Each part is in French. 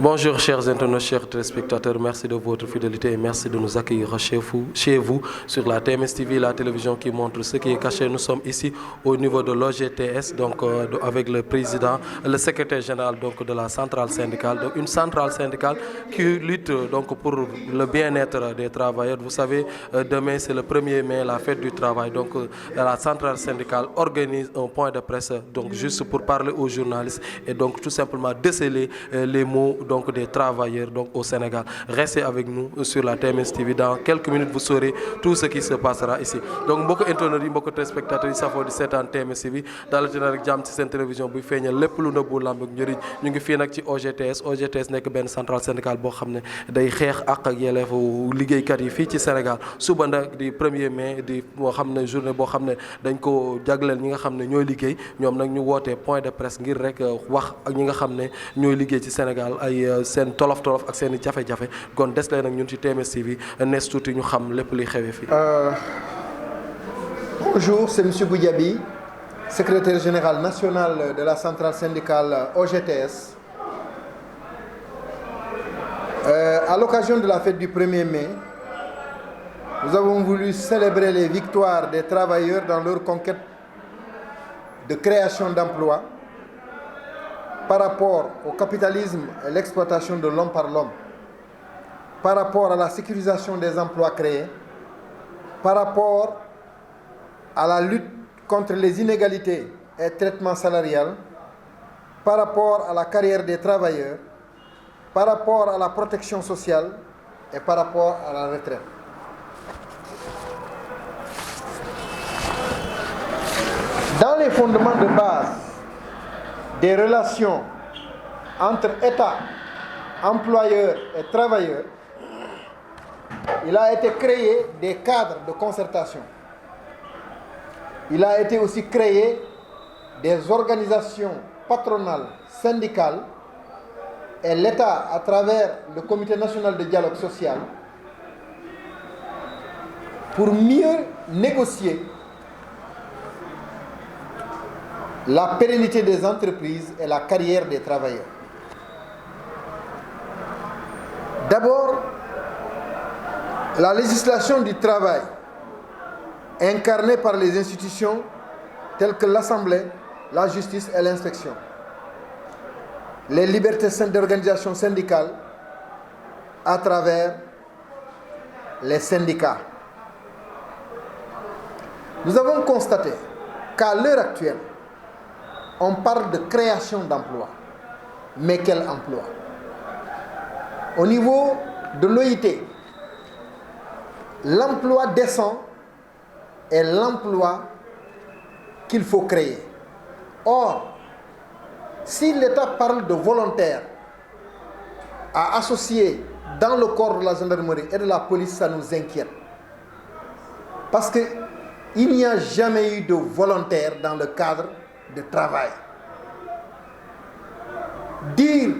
Bonjour chers internautes, chers téléspectateurs, merci de votre fidélité et merci de nous accueillir chez vous sur la TMS TV, la télévision qui montre ce qui est caché. Nous sommes ici au niveau de l'OGTS, donc avec le président, le secrétaire général donc, de la centrale syndicale, donc une centrale syndicale qui lutte donc, pour le bien-être des travailleurs. Vous savez, demain c'est le 1er mai, la fête du travail, donc la centrale syndicale organise un point de presse donc, juste pour parler aux journalistes et donc tout simplement déceler les mots donc des travailleurs donc au Sénégal. Restez avec nous sur la TMS TV. Dans quelques minutes, vous saurez tout ce qui se passera ici. Donc, beaucoup d'internautes, beaucoup de téléspectateurs, ça fait 17 ans TMS TV. Dans le général jam ci sen télévision bu feñal lepp lu nëbbu lamb ak ñëri ñu ngi fi nak ci OGTS nek ben centrale syndicale bo xamné day xex ak yelefu liggéey kat yi fi ci Sénégal. Suba ndak di 1er mai di bo xamné journée bo xamné dañ ko jaglel ñi nga xamné ñoy liggéey ñom nak ñu woté point de presse ngir rek wax ak ñi nga xamné ñoy liggéey ci Sénégal ay sen tolof ak sen jafe-jafe kon des leen ak ñun ci TMS TV nees tuuti ñu xam lépp li xewé fi. Bonjour, c'est M. Goudiaby, secrétaire général national de la centrale syndicale OGTS. À l'occasion de la fête du 1er mai, nous avons voulu célébrer les victoires des travailleurs dans leur conquête de création d'emplois par rapport au capitalisme et l'exploitation de l'homme par l'homme, par rapport à la sécurisation des emplois créés, par rapport à la lutte contre les inégalités et traitements salarial, par rapport à la carrière des travailleurs, par rapport à la protection sociale et par rapport à la retraite. Dans les fondements de base des relations entre État, employeurs et travailleurs, il a été créé des cadres de concertation. Il a été aussi créé des organisations patronales, syndicales, et l'État, à travers le Comité national de dialogue social, pour mieux négocier la pérennité des entreprises et la carrière des travailleurs. D'abord, la législation du travail, incarnée par les institutions telles que l'Assemblée, la justice et l'inspection. Les libertés d'organisation syndicale à travers les syndicats. Nous avons constaté qu'à l'heure actuelle, on parle de création d'emplois. Mais quel emploi? Au niveau de l'OIT, l'emploi décent est l'emploi qu'il faut créer. Or, si l'État parle de volontaires à associer dans le corps de la gendarmerie et de la police, ça nous inquiète. Parce qu'il n'y a jamais eu de volontaires dans le cadre de travail. Dire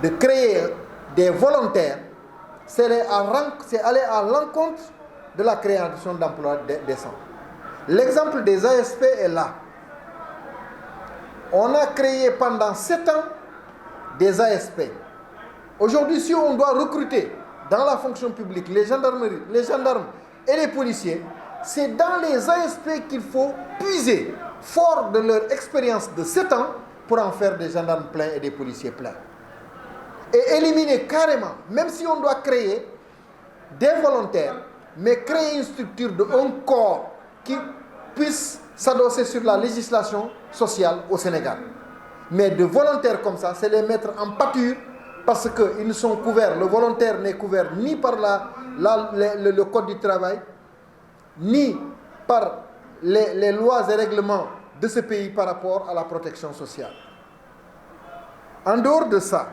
de créer des volontaires, c'est aller à l'encontre de la création d'emplois décents. L'exemple des ASP est là. On a créé pendant 7 ans des ASP. Aujourd'hui, si on doit recruter dans la fonction publique les gendarmes et les policiers, c'est dans les ASP qu'il faut puiser, fort de leur expérience de 7 ans, pour en faire des gendarmes pleins et des policiers pleins. Et éliminer carrément, même si on doit créer des volontaires, mais créer une structure un corps qui puisse s'adosser sur la législation sociale au Sénégal. Mais de volontaires comme ça, c'est les mettre en pâture parce qu'ils ne sont couverts. Le volontaire n'est couvert ni par le Code du travail, ni par les lois et règlements de ce pays par rapport à la protection sociale. En dehors de ça,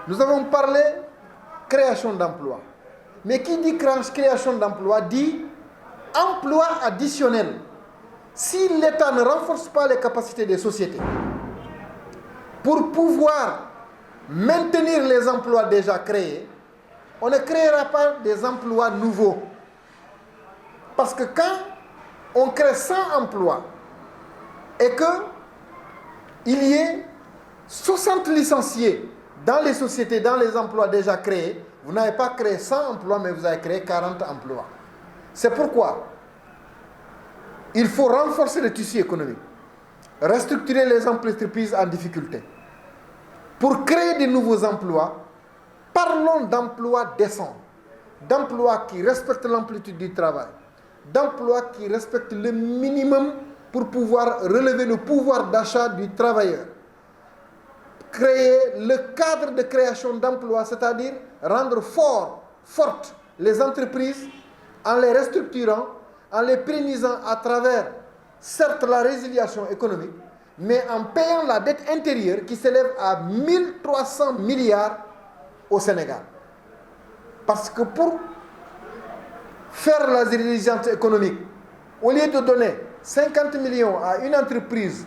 nous avons parlé création d'emplois. Mais qui dit création d'emplois dit emploi additionnel. Si l'État ne renforce pas les capacités des sociétés pour pouvoir maintenir les emplois déjà créés, on ne créera pas des emplois nouveaux. Parce que quand on crée 100 emplois et qu'il y ait 60 licenciés dans les sociétés, dans les emplois déjà créés, vous n'avez pas créé 100 emplois, mais vous avez créé 40 emplois. C'est pourquoi il faut renforcer le tissu économique, restructurer les entreprises en difficulté. Pour créer de nouveaux emplois, parlons d'emplois décents, d'emplois qui respectent l'amplitude du travail, d'emplois qui respectent le minimum pour pouvoir relever le pouvoir d'achat du travailleur. Créer le cadre de création d'emplois, c'est-à-dire rendre fortes les entreprises en les restructurant, en les pérennisant à travers, certes, la résiliation économique, mais en payant la dette intérieure qui s'élève à 1300 milliards au Sénégal. Parce que pour faire la résilience économique, au lieu de donner 50 millions à une entreprise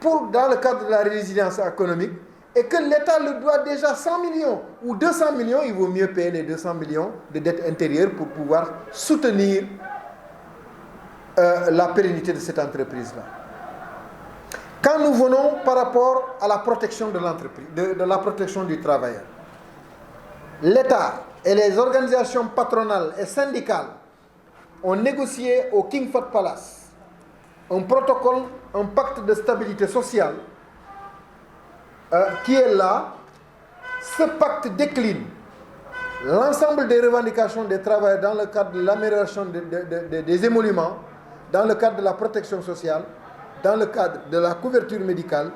dans le cadre de la résilience économique, et que l'État le doit déjà 100 millions ou 200 millions, il vaut mieux payer les 200 millions de dette intérieure pour pouvoir soutenir la pérennité de cette entreprise-là. Quand nous venons par rapport à la protection de l'entreprise, de la protection du travailleur, l'État et les organisations patronales et syndicales ont négocié au King Fahd Palace un protocole, un pacte de stabilité sociale qui est là. Ce pacte décline l'ensemble des revendications des travailleurs dans le cadre de l'amélioration des émoluments, dans le cadre de la protection sociale, dans le cadre de la couverture médicale,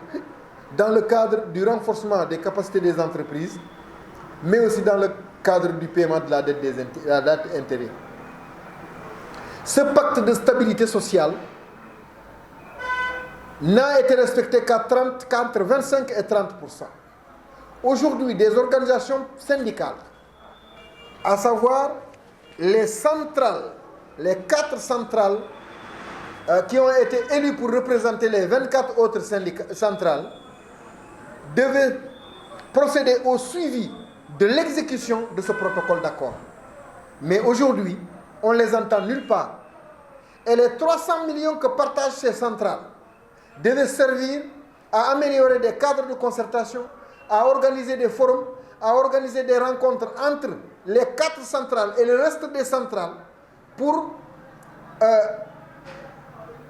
dans le cadre du renforcement des capacités des entreprises, mais aussi dans le cadre du paiement de la dette intérieure. Ce pacte de stabilité sociale n'a été respecté qu'entre 25 et 30%. Aujourd'hui, des organisations syndicales, à savoir les centrales, les 4 centrales qui ont été élues pour représenter les 24 autres centrales, devaient procéder au suivi de l'exécution de ce protocole d'accord. Mais aujourd'hui, on ne les entend nulle part. Et les 300 millions que partagent ces centrales devaient servir à améliorer des cadres de concertation, à organiser des forums, à organiser des rencontres entre les 4 centrales et le reste des centrales pour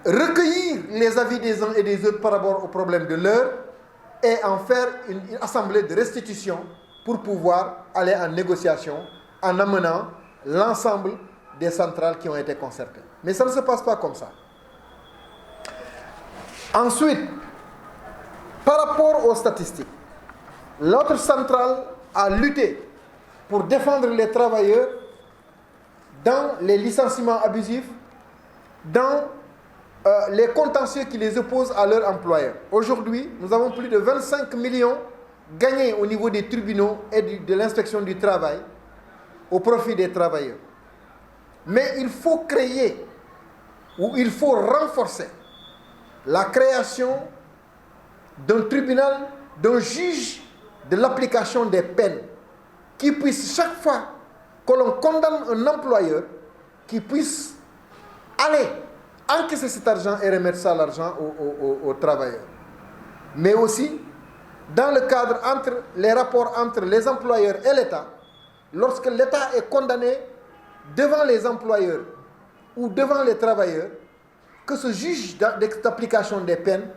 recueillir les avis des uns et des autres par rapport aux problèmes de l'heure et en faire une assemblée de restitution pour pouvoir aller en négociation en amenant l'ensemble des centrales qui ont été concertées. Mais ça ne se passe pas comme ça. Ensuite, par rapport aux statistiques, l'autre centrale a lutté pour défendre les travailleurs dans les licenciements abusifs, dans les contentieux qui les opposent à leurs employeurs. Aujourd'hui, nous avons plus de 25 millions gagnés au niveau des tribunaux et de l'inspection du travail au profit des travailleurs. Mais il faut créer ou il faut renforcer la création d'un tribunal, d'un juge de l'application des peines qui puisse, chaque fois que l'on condamne un employeur, qui puisse aller encaisser cet argent et remettre ça l'argent aux travailleurs. Mais aussi, dans le cadre entre les rapports entre les employeurs et l'État, lorsque l'État est condamné devant les employeurs ou devant les travailleurs, que ce juge d'application des peines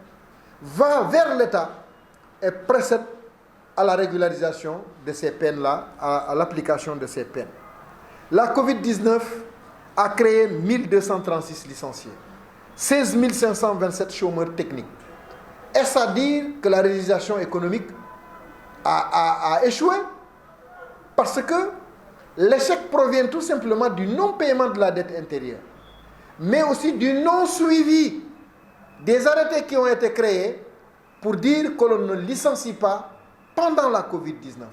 va vers l'État et procède à la régularisation de ces peines-là, à l'application de ces peines. La Covid-19 a créé 1236 licenciés, 16 527 chômeurs techniques. Est-ce à dire que la résiliation économique a échoué? Parce que l'échec provient tout simplement du non-paiement de la dette intérieure, mais aussi du non-suivi des arrêtés qui ont été créés pour dire que l'on ne licencie pas pendant la Covid-19.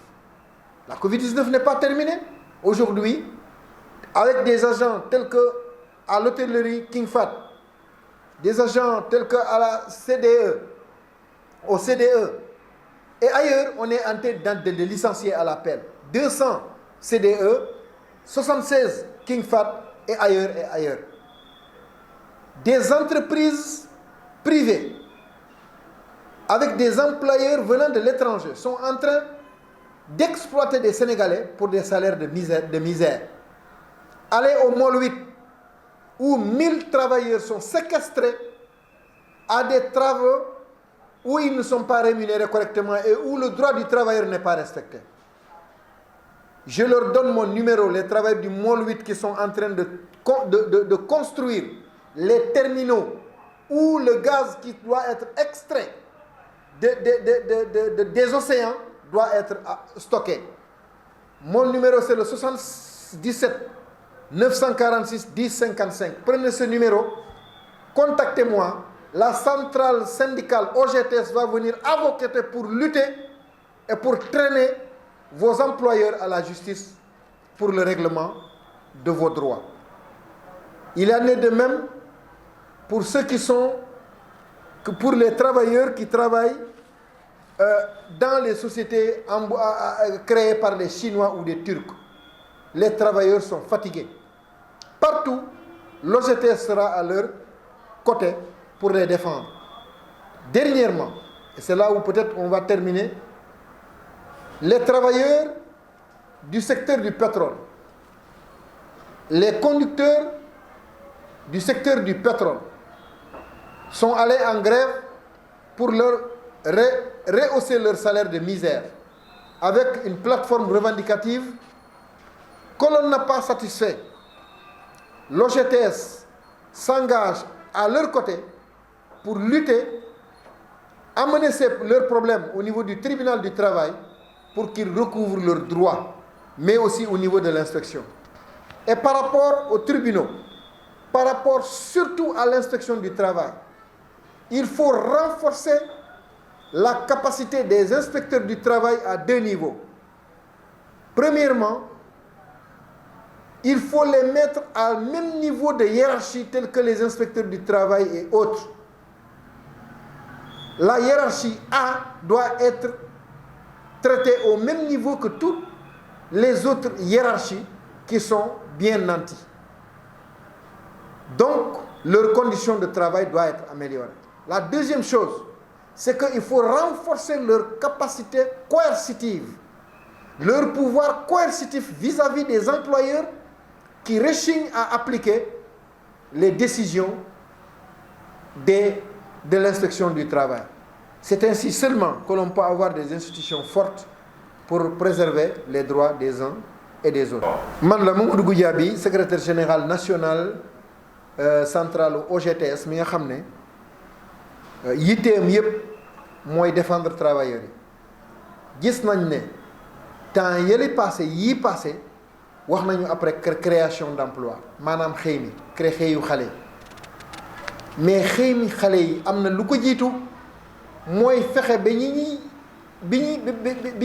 La Covid-19 n'est pas terminée. Aujourd'hui, avec des agents tels que à l'hôtellerie King Fahd, des agents tels que à la CDE, au CDE, et ailleurs, on est en train de licencier à l'appel. 200 CDE, 76 King Fahd et ailleurs. Des entreprises privées avec des employeurs venant de l'étranger sont en train d'exploiter des Sénégalais pour des salaires de misère. Allez au Môle 8, où 1000 travailleurs sont séquestrés à des travaux où ils ne sont pas rémunérés correctement et où le droit du travailleur n'est pas respecté. Je leur donne mon numéro, les travailleurs du Môle 8 qui sont en train de construire les terminaux où le gaz qui doit être extrait des océans doit être stocké. Mon numéro, c'est le 77 946 10 55. Prenez ce numéro, contactez-moi. La centrale syndicale OGTS va venir avocater pour lutter et pour traîner vos employeurs à la justice pour le règlement de vos droits. Il en est de même pour ceux qui sont, que pour les travailleurs qui travaillent dans les sociétés créées par les Chinois ou les Turcs. Les travailleurs sont fatigués. Partout, l'OGTS sera à leur côté pour les défendre. Dernièrement, et c'est là où peut-être on va terminer, les travailleurs du secteur du pétrole, les conducteurs du secteur du pétrole sont allés en grève pour leur rehausser leur salaire de misère avec une plateforme revendicative que l'on n'a pas satisfait. L'OGTS s'engage à leur côté pour lutter, amener leurs problèmes au niveau du tribunal du travail pour qu'ils recouvrent leurs droits, mais aussi au niveau de l'inspection. Et par rapport aux tribunaux, par rapport surtout à l'inspection du travail, il faut renforcer la capacité des inspecteurs du travail à 2 niveaux. Premièrement, il faut les mettre à même niveau de hiérarchie tel que les inspecteurs du travail et autres. La hiérarchie A doit être traitée au même niveau que toutes les autres hiérarchies qui sont bien nanties. Donc, leurs conditions de travail doivent être améliorées. La deuxième chose, c'est qu'il faut renforcer leur capacité coercitive, leur pouvoir coercitif vis-à-vis des employeurs qui rechignent à appliquer les décisions de l'inspection du travail. C'est ainsi seulement que l'on peut avoir des institutions fortes pour préserver les droits des uns et des autres. Man la Mamadou Goudiaby, secrétaire général national central OGTS, mi nga xam ne yitteem yëpp mooy défendre travailleurs yi. Gis nañ ne temps yële passé yii passé wax nañu après création d'emploi maanaam xëy mi xëyu xale yi mais xëy mi xale yi am na lu ko jiitu mooy fexe ba ñi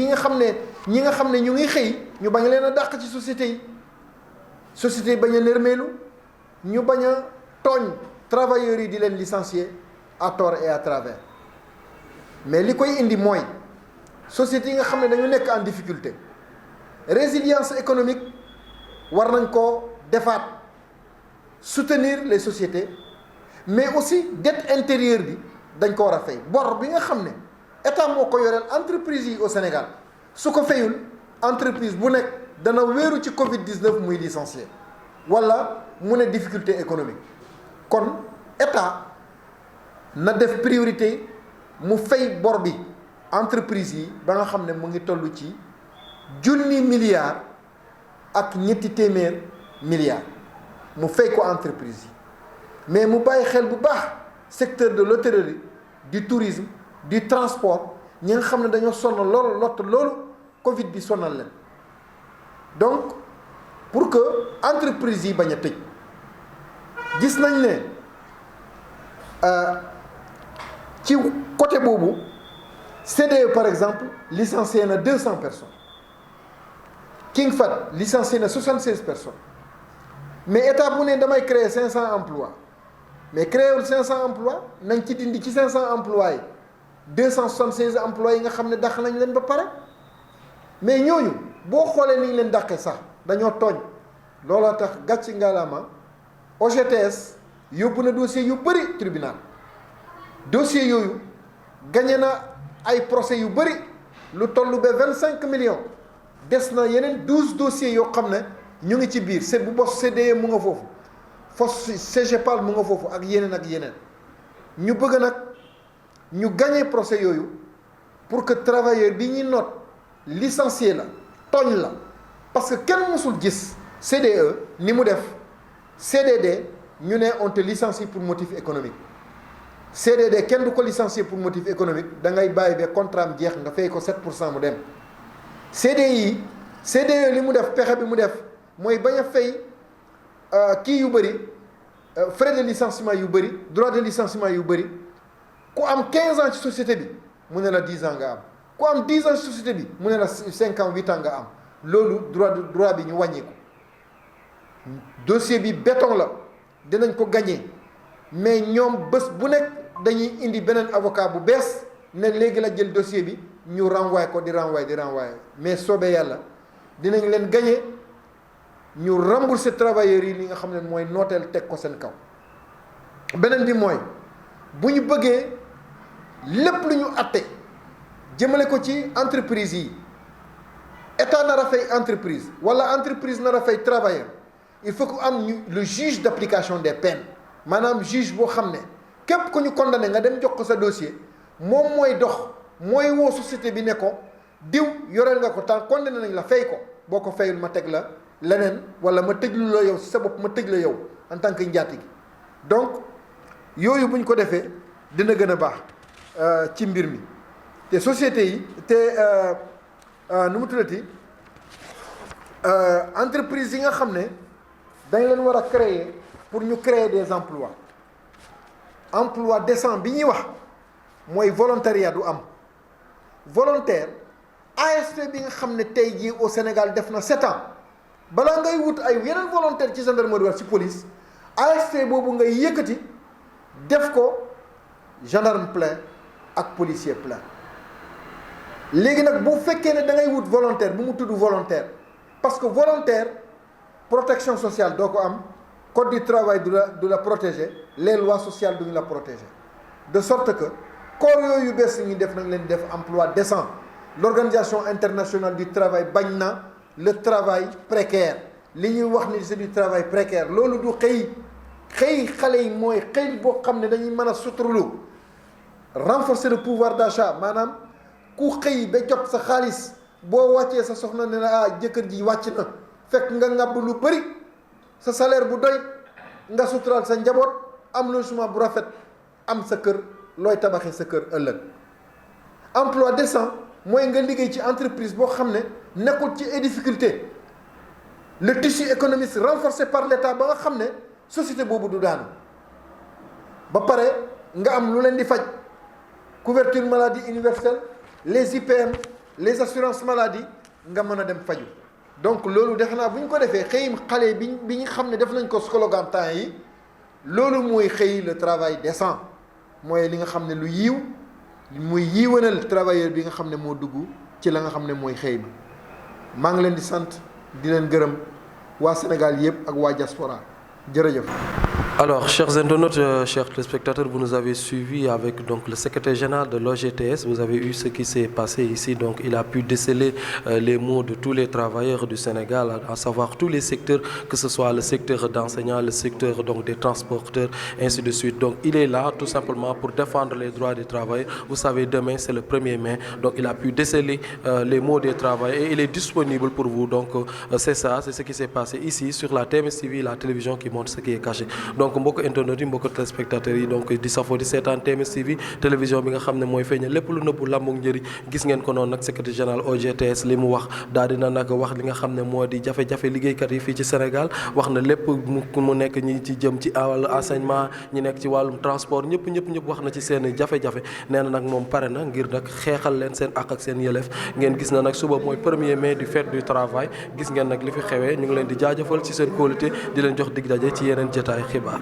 nga xam ne ñu ngi xëy ñu bañ leen a dàq ci société yi bañ a nërmeelu ñu bañ a tooñ travailleurs yi di leen licencier à tort et à travers. Mais li koy indi mooy sociétés yi nga xam ne dañu nekk en difficulté résilience économique war nañ ko defaat soutenir les sociétés mais aussi dette intérieure bi dañ ko war a fay bor bi nga xam ne état moo ko yoreel entreprise yi au Sénégal su ko fayul entreprise bu nekk dana wéeru ci Covid-19 muy licencier wala mu ne difficulté économique kon état na def priorité mu fay bor bi entreprise yi ba nga xam ne mu ngi toll ci 1,000 milliards ak 200 milliards mu fay ko entreprise yi mais mu bàyyi xel bu baax secteur de l'hôtellerie du tourisme du transport ñi nga xam ne dañoo sonn loolu Covid bi sonal leen donc pour que entreprise yi bañ a tëj gis nañ ne ci côté boobu CDE par exemple licencié na 200 personnes King Fahd licencié na 76 personnes mais état bu ne damay créer 500 emplois mais créer 500 emplois nañ ci dindi ci 500 emplois yi 276 emplois yi nga xam ne dàq nañ leen ba pare mais ñooñu boo xoolee ni ñu leen dàqee sax dañoo tooñ looloo tax gàcci ngalaama OGTS yóbbu na dossier yu bëri tribunal dossier yooyu gagné na ay procès yu bëri lu toll ba 25 millions des na yeneen 12 dossiers yoo xam ne ñu ngi ci biir c'est bu bos CDE mu nga foofu FOS CGPAL mu nga foofu ak yeneen ñu bëgg nag ñu gagner procès yooyu pour que travailleur bi ñuy noot licencié la tooñ la parce que kenn mësul gis CDE ni mu def CDD ñu ne on te licencie pour motif économique CDD kenn du ko licencier pour motif économique da ngay bàyyi ba contrat am jeex nga fay ko 7% mu dem CDI CDE li mu def pexe bi mu def mooy bañ a fay kii yu bëri frais de licenciement yu bëri droit de licenciement yu bëri ku am 15 ans ci société bi mu ne la 10 ans nga am ku am 10 ans ci société bi mu ne la 5 ans 8 ans nga am loolu droit bi ñu wàññi ko dossier bi béton la dinañ ko gagné mais ñoom bés bu nekk dañuy indi beneen avocat bu bees ne léegi la jël dossier bi ñu renvoyé ko di renvoyé mais soobee yàlla dinañ leen gagné ñu rembourser travailleurs yi li nga xam ne mooy nooteel teg ko seen kaw. beneen bi mooy bu ñu bëggee lépp lu ñu atte jëmale ko ci entreprise yi état nar a fay entreprise wala entreprise nar a fay travailleur il faut que am ñu le juge d'application des peines maanaam juge boo xam ne képp ku ñu condamné nga dem jox ko sa dossier moom mooy dox mooy woo société bi ne ko diw yoreel nga ko tant condamné nañ la fay ko boo ko fayul ma teg la leneen wala ma tëjlu la yow si sa bopp ma tëj la yow en tant que njaatige donc yooyu bu ñu ko defee dina gën a baax ci mbir mi te société yi te nu mu tuddati entreprise yi nga xam ne dañ leen war a créer pour ñu créer des emplois décent bi ñuy wax mooy volontariat du am volontaire ASP bi nga xam ne tey jii au Sénégal def na 7 ans balaa ngay wut ay yeneen volontaire ci gendarmerie wala ci police ASP boobu ngay yëkkati def ko gendarme plein ak policier plein léegi nag bu fekkee ne da ngay wut volontaire bu mu tudd volontaire parce que volontaire protection sociale doo ko am code du travail du la protéger les lois sociales duñu la protéger de sorte que corps yooyu bees yi ñuy def nañ leen def emploi décent l'organisation internationale du travail bañ na le travail précaire li ñuy wax ni c'est du travail précaire loolu du xëy xale yi mooy xëy boo xam ne dañuy mën a suturlu renforcer le pouvoir d'achat maanaam ku xëy ba jot sa xaalis boo wàccee sa soxna ne la jëkkër ji wàcc na fekk nga ngàbb lu bëri sa salaire bu doy nga suturaal sa njaboot am logement bu rafet am sa kër looy tabaxee sa kër ëllëg emploi décent mooy nga liggéey ci entreprise boo xam ne nekkul ci ay difficulté le tissu économique renforcé par l'État ba nga xam ne société boobu du daanu ba pare nga am lu leen di faj couverture maladie universelle les IPM les assurances maladie nga mën a dem faju donc loolu defe naa bu ñu ko defee xëy xale bi ñu xam ne def nañ ko slogan temps yi loolu mooy xëy le travail décent mooy li nga xam ne lu yiiw muy yiiwanal travailleur bi nga xam ne moo dugg ci la nga xam ne mooy xëy bi maa ngi leen di sant di leen gërëm waa Sénégal yëpp ak waa diaspora jërëjëf. Alors, chers internautes, chers téléspectateurs, vous nous avez suivis avec donc le secrétaire général de l'OGTS. Vous avez eu ce qui s'est passé ici. Donc, il a pu déceler les maux de tous les travailleurs du Sénégal, à savoir tous les secteurs, que ce soit le secteur d'enseignants, le secteur donc des transporteurs, ainsi de suite. Donc, il est là tout simplement pour défendre les droits des travailleurs. Vous savez, demain, c'est le 1er mai. Donc, il a pu déceler les maux des travailleurs et il est disponible pour vous. Donc, c'est ça, c'est ce qui s'est passé ici sur la TMS TV, la télévision qui montre ce qui est caché. Donc, mbokk internautes yi mbokk téléspectateurs yi donc di safoo di seetaan TMS TV télévision bi nga xam ne mooy feeñal lépp lu nëbbu làmbug njëriñ gis ngeen ko noonu nag secrétaire général OGTS li mu wax daal dina nag wax li nga xam ne moo di jafe-jafe liggéeykat yi fii ci Sénégal wax na lépp mu nekk ñi ci jëm ci wàllu enseignement ñi nekk ci wàllum transport ñëpp wax na ci seen jafe-jafe nee na nag moom pare na ngir nag xeexal leen seen ak seen yëleef ngeen gis na nag suba mooy 1er mai di fête du travail gis ngeen nag li fi xewee ñu ngi leen di jaajëfal ci seen qualité di leen jox dig daje ci yeneen jotaay xibaar